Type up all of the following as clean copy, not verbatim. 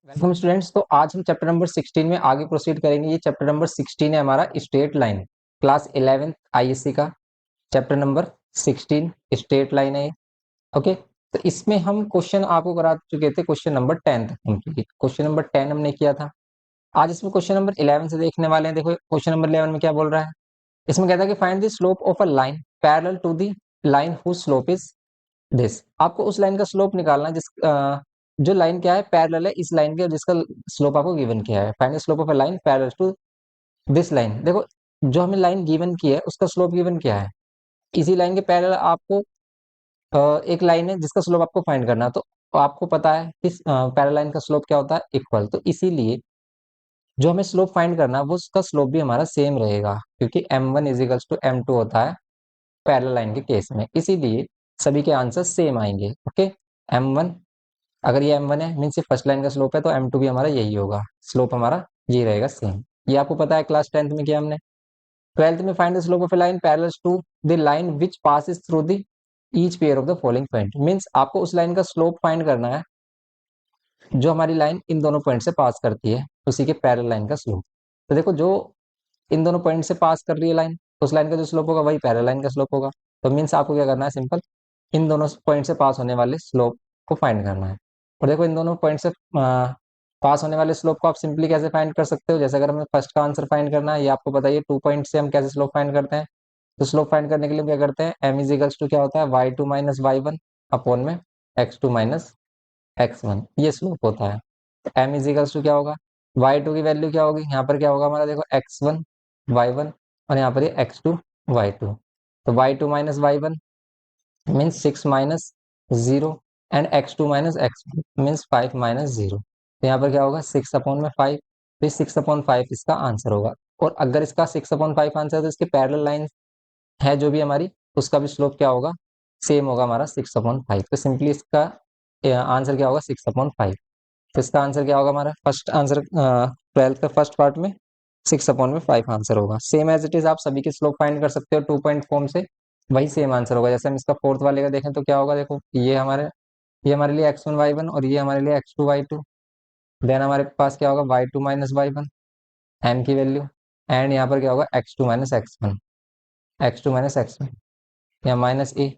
Welcome students. तो आज हम चैप्टर नंबर 16 में आगे प्रोसीड करेंगे। ये चैप्टर नंबर 16 है हमारा स्ट्रेट लाइन, क्लास 11 आईएससी का चैप्टर नंबर 16 स्ट्रेट लाइन है ये। ओके, तो इसमें हम क्वेश्चन आपको करा चुके थे, क्वेश्चन नंबर 10 तक कंप्लीट। क्वेश्चन नंबर 10 हमने किया था। आज इसमें क्वेश्चन नंबर 11 से देखने वाले हैं। देखो क्वेश्चन नंबर 11 में क्या बोल रहा है। इसमें कहता है कि find the slope of a line parallel to the line whose slope is this. आपको उस लाइन का स्लोप निकालना है जो लाइन क्या है, पैरेलल है इस लाइन के, जिसका स्लोप आपको गिवन किया है। Find the slope of a line parallel to this line. देखो जो हमें लाइन गिवन की है उसका स्लोप गिवन क्या है। इसी लाइन के पैरेलल आपको एक लाइन है जिसका स्लोप आपको फाइंड करना है। तो आपको पता है कि पैरेलल लाइन का स्लोप क्या होता है, इक्वल। तो इसीलिए जो हमें स्लोप फाइंड करना है वो उसका स्लोप भी हमारा सेम रहेगा, क्योंकि m1 इजिकल्स टू m2 होता है पैरेलल लाइन के केस में। इसीलिए सभी के आंसर सेम आएंगे। ओके, m1, अगर ये m1 है मीन्स ये फर्स्ट लाइन का स्लोप है, तो m2 भी हमारा यही होगा, स्लोप हमारा ये रहेगा सेम। ये आपको पता है क्लास 10th में किया हमने। 12th में find the slope of a line parallel to the line which passes through the each pair of the following point. Means आपको उस लाइन का स्लोप फाइंड करना है जो हमारी लाइन इन दोनों पॉइंट से पास करती है, उसी के पैरेलल लाइन का स्लोप। तो देखो जो इन दोनों पॉइंट से पास कर रही है लाइन, उस लाइन का जो स्लोप होगा वही पैरेलल लाइन का स्लोप होगा। तो मीन्स आपको क्या करना है, सिंपल इन दोनों पॉइंट से पास होने वाले स्लोप को फाइंड करना है। और देखो इन दोनों पॉइंट से पास होने वाले स्लोप को आप सिंपली कैसे फाइंड कर सकते हो। जैसे अगर हमें फर्स्ट का आंसर फाइंड करना है, ये आपको बताइए 2 पॉइंट से हम कैसे स्लोप फाइंड करते हैं। तो स्लोप फाइंड करने के लिए क्या करते हैं, m इज इक्वल्स टू क्या होता है, y2 माइनस y1 अपॉन में x2 माइनस x1, ये स्लोप होता है। तो m इज इक्वल्स टू क्या होगा, y2 की वैल्यू क्या होगी, यहाँ पर क्या होगा हमारा, देखो x1 y1 और यहाँ पर ये x2 y2। तो y2 minus y1 means 6 minus 0 and x2 minus x1 means 5 minus 0। तो यहाँ पर क्या होगा 6 अपॉन में 5, तो 6 अपॉन 5 इसका आंसर होगा। और अगर इसका 6 अपॉन 5 आंसर है तो इसके पैरेलल लाइन है जो भी हमारी, उसका भी स्लोप क्या होगा, सेम होगा हमारा 6 अपॉन 5। तो सिंपली इसका आंसर क्या होगा 6 अपॉन 5। तो इसका आंसर क्या होगा हमारा, फर्स्ट आंसर 12th का फर्स्ट पार्ट में 6 अपॉन में 5 आंसर होगा। सेम एज इट इज आप सभी के स्लोप फाइंड कर सकते हो 2 पॉइंट फॉर्म से, वही सेम आंसर होगा। जैसे हम इसका फोर्थ वाले का देखें तो क्या होगा, देखो ये हमारे लिए x1 y1 और ये हमारे लिए x2 y2। देन हमारे पास क्या होगा y2 माइनस y1 m की वैल्यू, एंड यहाँ पर क्या होगा x2 माइनस x1 या माइनस ए।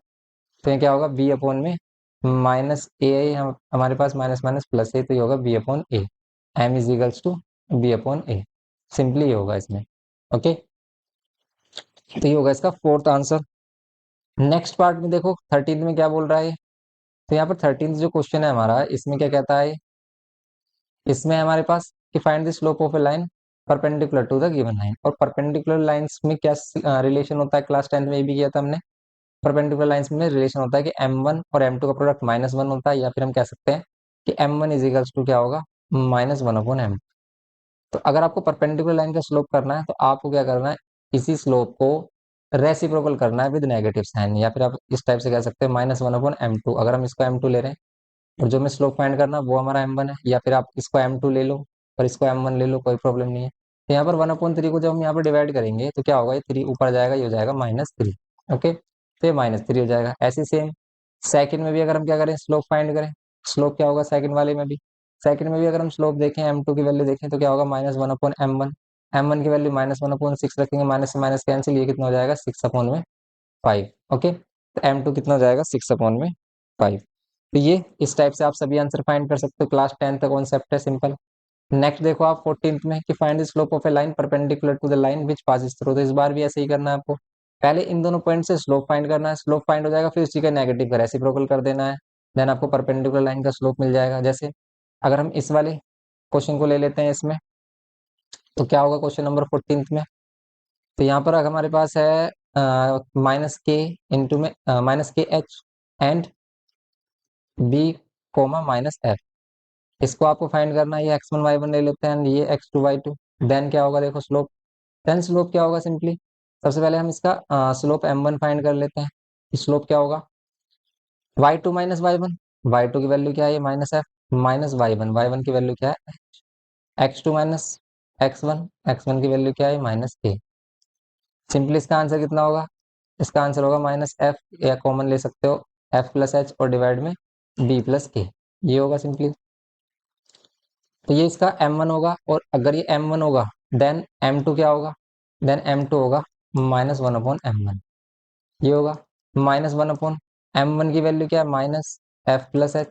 तो ये क्या होगा b अपॉन में माइनस ए है, हमारे पास माइनस माइनस प्लस है, तो ये होगा b upon a. m is equals to b upon a, simply ये होगा इसमें। ओके, तो ये होगा इसका फोर्थ आंसर। नेक्स्ट पार्ट में देखो 13 में क्या बोल रहा है। तो यहाँ पर 13 जो क्वेश्चन है हमारा, इसमें क्या कहता है, इसमें हमारे पास कि find the slope of a line perpendicular to the given line. और परपेंडिकुलर लाइंस में क्या रिलेशन होता है, क्लास 10 में ये भी किया था हमने। परपेंडिकुलर लाइंस में रिलेशन होता है कि m1 और m2 का प्रोडक्ट -1 होता है, या फिर हम कह सकते हैं कि m1 इज इक्वल्स टू क्या होगा -1 अपॉन m। तो अगर आपको परपेंडिकुलर लाइन का स्लोप करना है तो आपको क्या करना है, इसी स्लोप को रेसिप्रोकल करना है विद नेगेटिव साइन, या फिर आप इस टाइप से कह सकते हैं -1 अपॉन m2। अगर हम इसको m2 ले रहे हैं और जो हमें स्लोप फाइंड करना वो हमारा m1 है, या फिर आप इसको m2 ले लो और इसको m1 ले लो, कोई प्रॉब्लम नहीं है। तो यहाँ पर 1/3 को जब हम यहाँ पर डिवाइड करेंगे तो क्या होगा, ये 3 ऊपर जाएगा, ये हो जाएगा -3। ओके, तो ये -3 हो जाएगा। ऐसे सेम सेकंड में भी अगर हम क्या करें, स्लोप फाइंड करें, स्लोप क्या होगा सेकंड वाले में भी। सेकंड में भी अगर हम स्लोप देखें, m2 की वैल्यू देखें तो क्या होगा -1 अपॉन m1। m1 की वैल्यू -1 अपॉन 6 रखेंगे, माइनस से माइनस कैंसिल, ये कितना हो जाएगा 6 अपॉन में 5। ओके, तो m2 कितना हो जाएगा 6 अपॉन में 5। तो ये इस टाइप से आप सभी आंसर फाइंड कर सकते हो। क्लास 10 का कॉन्सेप्ट है, सिंपल। नेक्स्ट देखो आप 14th में कि find the slope of a line perpendicular to the line which passes through. तो इस बार भी ऐसे ही करना है आपको, पहले इन दोनों पॉइंट से स्लोप फाइंड करना है, स्लोप फाइंड हो जाएगा फिर उसी का नेगेटिव का रेसिप्रोकल कर देना है, देन आपको परपेंडिकुलर लाइन का स्लोप मिल जाएगा। जैसे अगर हम इस वाले क्वेश्चन को ले लेते हैं इसमें, तो क्या होगा क्वेश्चन नंबर 14th में। तो यहाँ पर अगर हमारे पास है माइनस के इंटू में माइनस के H and B comma minus F, इसको आपको फाइंड करना है। ये x1 y1 ले लेते हैं, ये x2 y2। देन क्या होगा, देखो स्लोप, देन स्लोप क्या होगा, सिंपली सबसे पहले हम इसका स्लोप m1 फाइंड कर लेते हैं। स्लोप क्या होगा y2 माइनस y1, y2 की वैल्यू क्या है, ये minus F minus y1, y1 की वैल्यू क्या है x2 माइनस x1, x1 की वैल्यू क्या है माइनस ए। सिंपली इसका आंसर कितना होगा, इसका आंसर होगा माइनस एफ, या कॉमन ले सकते हो एफ प्लस एच और डिवाइड में बी प्लस के, ये होगा सिंपली। तो ये इसका m1 होगा, और अगर ये m1 होगा देन m2 क्या होगा, देन m2 होगा -1/m1। ये होगा -1/m1 की वैल्यू क्या है, -f+h,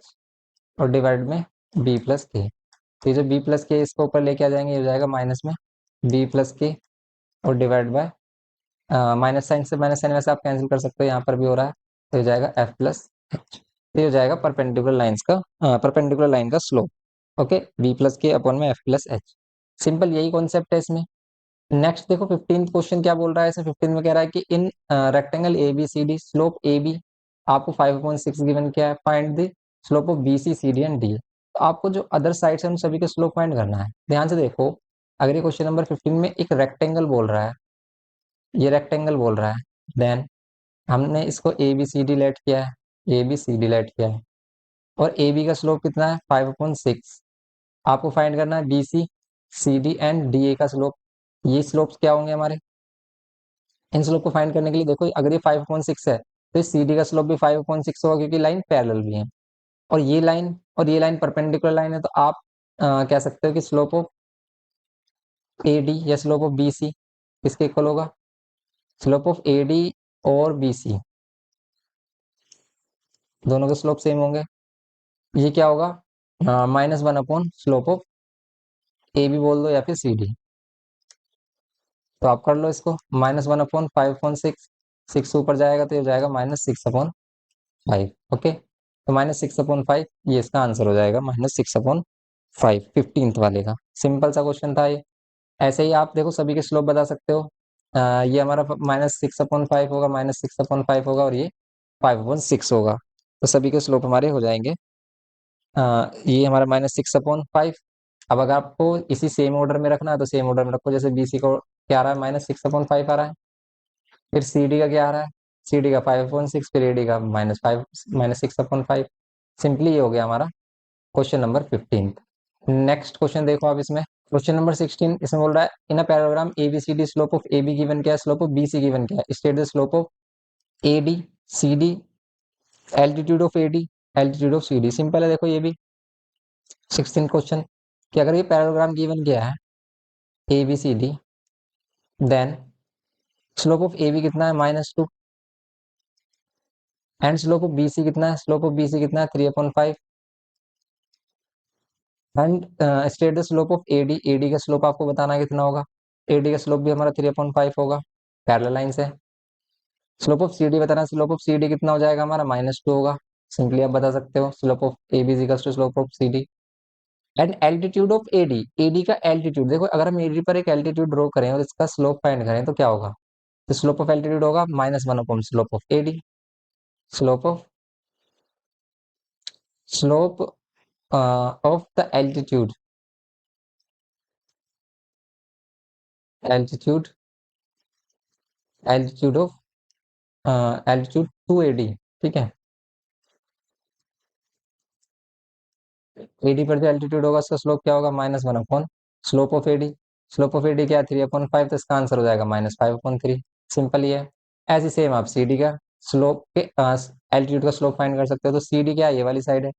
और डिवाइड में b+k। तो ये जो b+k इसको ऊपर लेके आ जाएंगे, ये हो जाएगा माइनस में b+k, और डिवाइड बाय माइनस साइन से माइनस साइन वैसे आप कैंसिल कर सकते हो, यहाँ पर भी हो रहा है, तो हो जाएगा f+h। ये हो जाएगा परपेंडिकुलर लाइंस का परपेंडिकुलर लाइन का स्लोप। ओके, b+k अपॉन में f+h। सिंपल यही कॉन्सेप्ट है इसमें। नेक्स्ट देखो 15th क्वेश्चन क्या बोल रहा है, इसमें 15 में कह रहा है कि in rectangle A B C D slope A B आपको 5/6 गिवन किया है, find the slope of B C C D and D. तो आपको जो अदर साइड्स है उन सभी के स्लोप फाइंड करना है। ध्यान से देखो, अगर ये क्वेश्चन नंबर 15 में एक रेक्टेंगल बोल रहा है, ये रेक्टेंगल बोल रहा है, देन हमने इसको A B C D let किया है, A B C D let किया है, और ए बी का स्लोप कितना है 5/6। आपको फाइंड करना है B C C D and D A का स्लोप। ये स्लोप्स क्या होंगे हमारे, इन स्लोप को फाइंड करने के लिए देखो, अगर ये 5/6 है तो इस सी डी का स्लोप भी 5/6 होगा, क्योंकि लाइन पैरेलल भी है, और ये लाइन परपेंडिकुलर लाइन है, तो आप कह सकते हो कि स्लोप ऑफ ए डी या स्लोप ऑफ बी सी किसके इक्वल होगा, स्लोप ऑफ ए डी और बी सी दोनों के स्लोप सेम होंगे। ये क्या होगा, -1/स्लोप ऑफ ए बी बोल दो या फिर सी डी। तो आप कर लो इसको, -1/5/6, 6 ऊपर जाएगा तो ये हो जाएगा -6/5। ओके, तो -6/5 ये इसका आंसर हो जाएगा, -6/5 15th वाले का। सिंपल सा क्वेश्चन था ये। ऐसे ही आप देखो सभी के स्लोप बता सकते हो। ये हमारा -6/5 होगा, -6/5 होगा, और ये 5/6 होगा। तो सभी के स्लोप हमारे हो जाएंगे। ये हमारा -6/5। अब अगर आपको इसी सेम ऑर्डर में रखना है तो सेम ऑर्डर में रखो, जैसे बीसी को क्या आ रहा है, -6/5 आ रहा है, फिर सी डी का क्या आ रहा है, सी डी का 5/6, फिर ए डी का -6/5। सिंपली ये हो गया हमारा क्वेश्चन नंबर 15। नेक्स्ट क्वेश्चन देखो आप इसमें, क्वेश्चन नंबर 16 इसमें बोल रहा है in a parallelogram A B C D slope of A B given क्या है, slope of B C given क्या है, state the slope of A D C D, altitude of A D, altitude of C D. Simple है, देखो ये भी 16 question कि अगर ये पैराग्राम गिवन क्या है A B C D, then slope of A B कितना है -2, and slope of B C कितना है, स्लोप ऑफ बी सी कितना है 3/5, and state the slope of A D, A D का स्लोप आपको बताना है कितना होगा, ए डी का स्लोप भी हमारा 3/5 होगा, पैरेलल लाइन से। स्लोप ऑफ सी डी बताना है, स्लोप ऑफ सी डी कितना हो जाएगा हमारा -2 होगा। सिंपली आप बता सकते हो slope of A B equals to slope of C D. And altitude of A D, A D का एल्टीट्यूड देखो, अगर हम ए डी पर एक एल्टीट्यूड ड्रॉ करें और इसका स्लोप फाइंड करें तो क्या होगा, तो स्लोप ऑफ एल्टीट्यूड होगा -1 slope of A D, slope of slope of the altitude, altitude altitude of altitude to A D. ठीक है, एडी पर जो एल्टीट्यूड होगा उसका स्लोप क्या होगा, -1 slope of AD. Slope of AD क्या है 3/5, तो इसका आंसर हो जाएगा -5/3। सिंपल ही है। ऐसे सेम आप सी डी का स्लोप के एल्टीट्यूड का स्लोप फाइंड कर सकते हो। तो सी डी क्या है, ये वाली साइड है,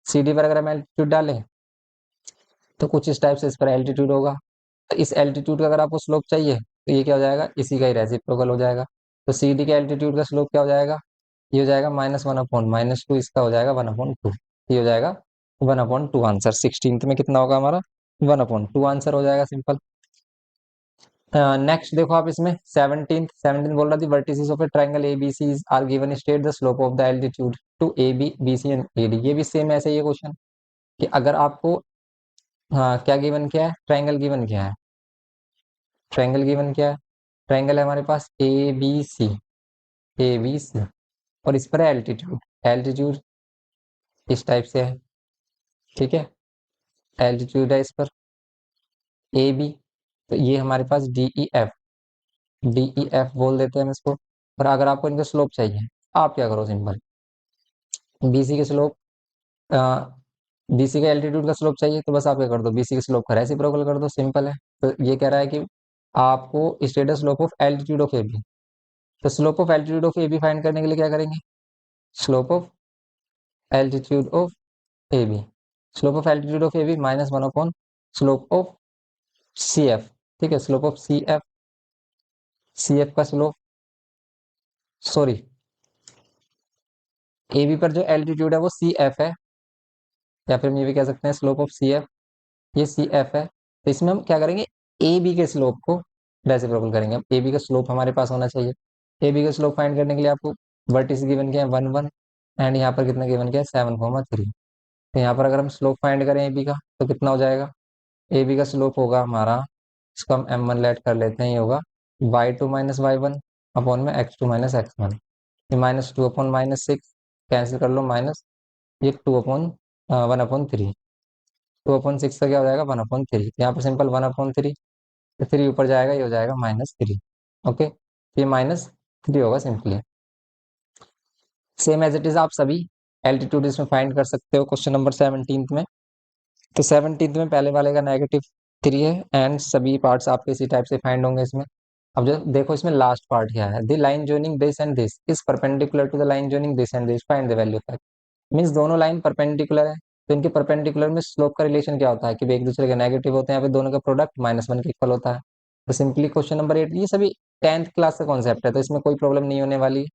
सी डी पर अगर हम एल्टीट्यूड डालें तो कुछ इस टाइप से इस पर एल्टीट्यूड होगा। तो इस एल्टीट्यूड का अगर आपको स्लोप चाहिए तो ये क्या हो जाएगा, इसी का ही रेसिप्रोकल हो जाएगा। तो सी डी के एल्टीट्यूड का स्लोप क्या हो जाएगा, ये हो जाएगा -1/-2, इसका हो जाएगा 1/2। ये हो जाएगा 1/2 आंसर। 16th में कितना होगा हमारा, 1/2 आंसर हो जाएगा, सिंपल। नेक्स्ट देखो आप इसमें 17 बोल रहा थी vertices of a triangle A B C are given, state the slope of the altitude to A B B C and A D. ये भी सेम ऐसे ही है क्वेश्चन कि अगर आपको हाँ क्या गिवन क्या है, ट्रायंगल गिवन क्या है, ट्रायंगल गिवन क्या है, ट्रायंगल है हमारे पास ए बी सी, ए बी सी, और इस पर है एल्टीट्यूड, एल्टीट्यूड इस टाइप से है। ठीक है, एल्टीट्यूड है इस पर ए बी, तो ये हमारे पास D E F, D E F बोल देते हैं हम इसको। और अगर आपको इनका स्लोप चाहिए, आप क्या करो, सिंपल बीसी के स्लोप, बीसी के एल्टीट्यूड का स्लोप चाहिए तो बस आप क्या कर दो, बीसी के स्लोप का रेसिप्रोकल कर दो, सिंपल है। तो ये कह रहा है कि आपको states slope of altitude of A B, तो slope of altitude of A B find करने के लिए क्या करेंगे, slope of altitude of A B, slope of altitude of A B -1/2 slope of C F, ठीक है, slope of C F, C F का slope, sorry, A B पर जो एल्टीट्यूड है वो सी एफ है, या फिर हम ये भी कह सकते हैं स्लोप ऑफ सी एफ, ये सी एफ है। तो इसमें हम क्या करेंगे, ए बी के स्लोप को रेसिप्रोकल करेंगे। अब ए बी का स्लोप हमारे पास होना चाहिए। ए बी का स्लोप फाइंड करने के लिए आपको वर्टिस गिवन किया है 1 1, एंड यहाँ पर कितना गिवन किया है 7,3। तो यहाँ पर अगर हम स्लोप फाइंड करें ए बी का तो कितना हो जाएगा, ए बी का स्लोप होगा हमारा, इसको हम m1 लेट कर लेते हैं, ये होगा y2 minus Y one upon में x2 माइनस एक्स वन, ये -2 अपॉन -6 कैंसिल कर लो, माइनस ये 2 अपॉन 1/3, 2/6 का क्या हो जाएगा 1/3, यहाँ पर सिंपल 1/3, तो 3 ऊपर जाएगा, ये हो जाएगा -3। ओके, ये -3 होगा simply. Same as it is आप सभी एल्टीट्यूड इसमें फाइंड कर सकते हो क्वेश्चन नंबर 17 में। तो 17 में पहले वाले का -3 है, एंड सभी पार्ट्स आपके इसी टाइप से फाइंड होंगे इसमें। अब जो देखो इसमें लास्ट पार्ट क्या है, the line joining this and this is perpendicular to the line joining this and this, find the value of, means दोनों लाइन परपेंडिकुलर है, तो इनके परपेंडिकुलर में स्लोप का रिलेशन क्या होता है कि एक दूसरे के नेगेटिव होते हैं, यहाँ पे दोनों का प्रोडक्ट -1 के इक्वल होता है। तो सिंपली क्वेश्चन नंबर 8, ये सभी 10th क्लास का कॉन्सेप्ट है, तो इसमें कोई प्रॉब्लम नहीं होने वाली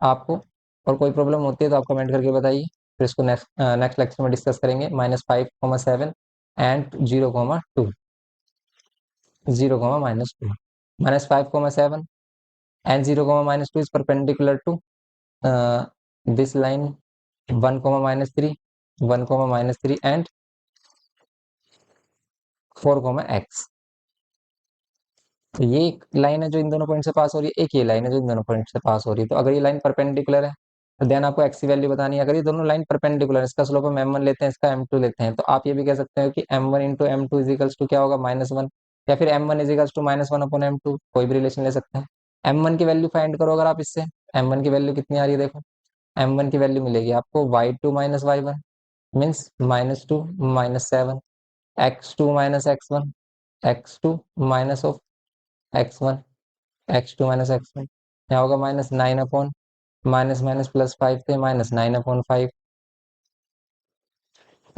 आपको, और कोई प्रॉब्लम होती है तो आप कमेंट करके बताइए, फिर इसको नेक्स्ट लेक्चर में डिस्कस करेंगे। -5,7 and 0,2, 0,-2, -5,7 and 0,-2 is perpendicular to this line 1,-3, 1,-3 and 4,x। तो ये एक लाइन है जो इन दोनों पॉइंट से पास हो रही है, एक ये लाइन है जो इन दोनों पॉइंट से पास हो रही है। तो अगर ये लाइन परपेंडिकुलर है तो देन आपको एक्स की वैल्यू बतानी है। अगर ये दोनों लाइन परपेंडिकुलर है, इसका स्लोप हम m1 लेते हैं, इसका m2 लेते हैं, तो आप ये भी कह सकते हो कि m1 इंटू m2 इजिकल्स टू क्या होगा -1, या फिर m1 equals to -1 upon m2, कोई भी रिलेशन ले सकते हैं। m1 की वैल्यू फाइंड करो अगर आप इससे, m1 की वैल्यू कितनी आ रही है देखो, m1 की वैल्यू मिलेगी आपको y2 minus y1 means -2 -7, x2 minus x1, x2 minus of x1, x2 minus x1, यहाँ होगा -9 अपॉन माइनस माइनस +5 थे, -9/5,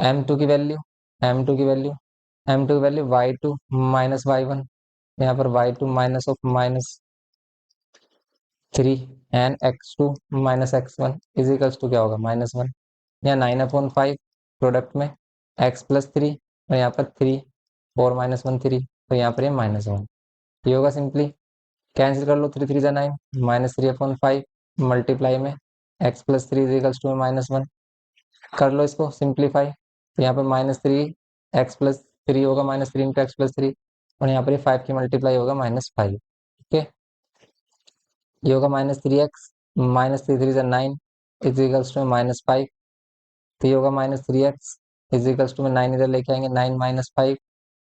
m2 की वैल्यू, m2 की वैल्यू, m2 की वैल्यू y2 माइनस y1, यहाँ पर y2 minus of -3 and x2 minus x1 equals to क्या होगा -1, यहाँ 9/5 प्रोडक्ट में x प्लस 3, और यहाँ पर 3, 4 -1 3, तो यहाँ पर ये -1, ये होगा सिंपली, कैंसिल कर लो, 3 3 9, -3/5 मल्टीप्लाई में x प्लस 3 इजिकल्स टू -1, कर लो इसको सिंप्लीफाई, तो यहाँ पर -3 x प्लस 3 होगा, -3 इंटू एक्स प्लस 3, और यहाँ पर ये 5 की मल्टीप्लाई होगा -5। ओके, ये होगा -3x, -3 3 9 इजिकल्स टू -5, तो ये होगा -3x इजिकल्स टू में 9 इधर लेके आएंगे, 9 -5,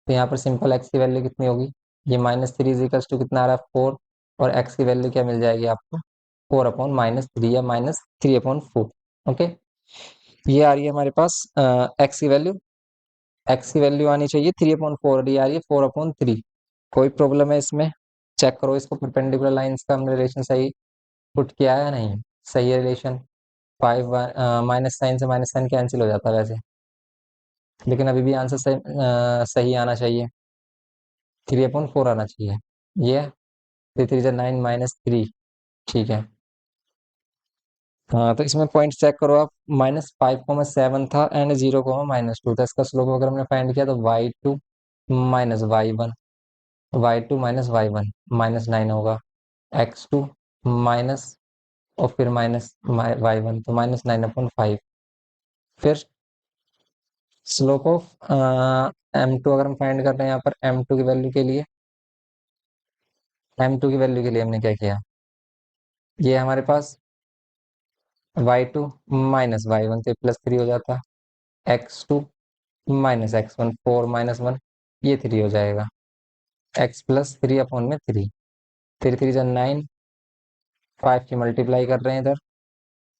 तो यहाँ पर सिंपल x की वैल्यू कितनी होगी, ये -3 इजिकल्स टू कितना आ रहा है 4, और x की वैल्यू क्या मिल जाएगी आपको 4/-3 या -3/4। ओके, ये आ रही है हमारे पास x की वैल्यू, x की वैल्यू आनी चाहिए 3/4, ये आ रही है 4/3। कोई प्रॉब्लम है इसमें, चेक करो इसको, परपेंडिकुलर लाइंस का हमने रिलेशन सही पुट किया है या नहीं, सही है रिलेशन, 5 माइनस साइन से माइनस साइन कैंसिल हो जाता है वैसे, लेकिन अभी भी आंसर सही आना चाहिए, 3/4 आना चाहिए, ये 3 3 9 -3, ठीक है। हाँ, तो इसमें पॉइंट चेक करो आप, -5,7 था एंड 0,-2 था, इसका स्लोप अगर हमने फाइंड किया तो y2 minus y1, y2 minus y1 -9 होगा, x2 माइनस और फिर माइनस y1, तो -9/5। फिर स्लोप ऑफ m2 अगर हम फाइंड कर रहे हैं यहाँ पर m2 की वैल्यू के लिए, m2 की वैल्यू के लिए हमने क्या किया, ये हमारे पास y2 माइनस y1 से +3 हो जाता, x2 माइनस x1, 4 -1, ये 3 हो जाएगा, x प्लस 3/3, 3 3 9, 5 की मल्टीप्लाई कर रहे हैं इधर,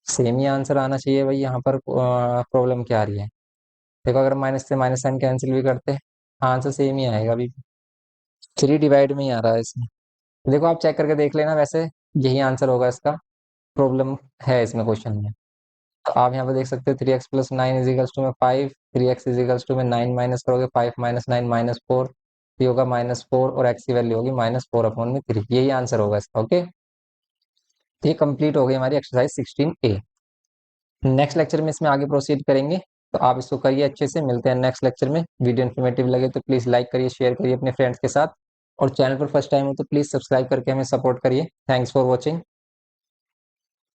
सेम ही आंसर आना चाहिए भाई, यहाँ पर प्रॉब्लम क्या आ रही है, देखो अगर माइनस से माइनस साइन कैंसिल भी करते आंसर सेम ही आएगा, अभी 3 डिवाइड में ही आ रहा है इसमें, देखो आप चेक करके देख लेना, वैसे यही आंसर होगा इसका, प्रॉब्लम है इसमें क्वेश्चन में। तो आप यहाँ पे देख सकते हो 3x + 9 इजिकल्स टू में 5, 3x इजिकल्स टू में 9 माइनस करोगे 5 माइनस 9 -4, ये होगा -4 और x की वैल्यू होगी -4/3। यही आंसर होगा इसका। ओके, ये कंप्लीट हो गई हमारी एक्सरसाइज 16A। नेक्स्ट लेक्चर में इसमें आगे प्रोसीड करेंगे, तो आप इसको करिए अच्छे से। मिलते हैं नेक्स्ट लेक्चर में। वीडियो इन्फॉर्मेटिव लगे तो प्लीज़ लाइक करिए, शेयर करिए अपने फ्रेंड्स के साथ, और चैनल पर फर्स्ट टाइम हो तो प्लीज़ सब्सक्राइब करके हमें सपोर्ट करिए। Thanks for watching.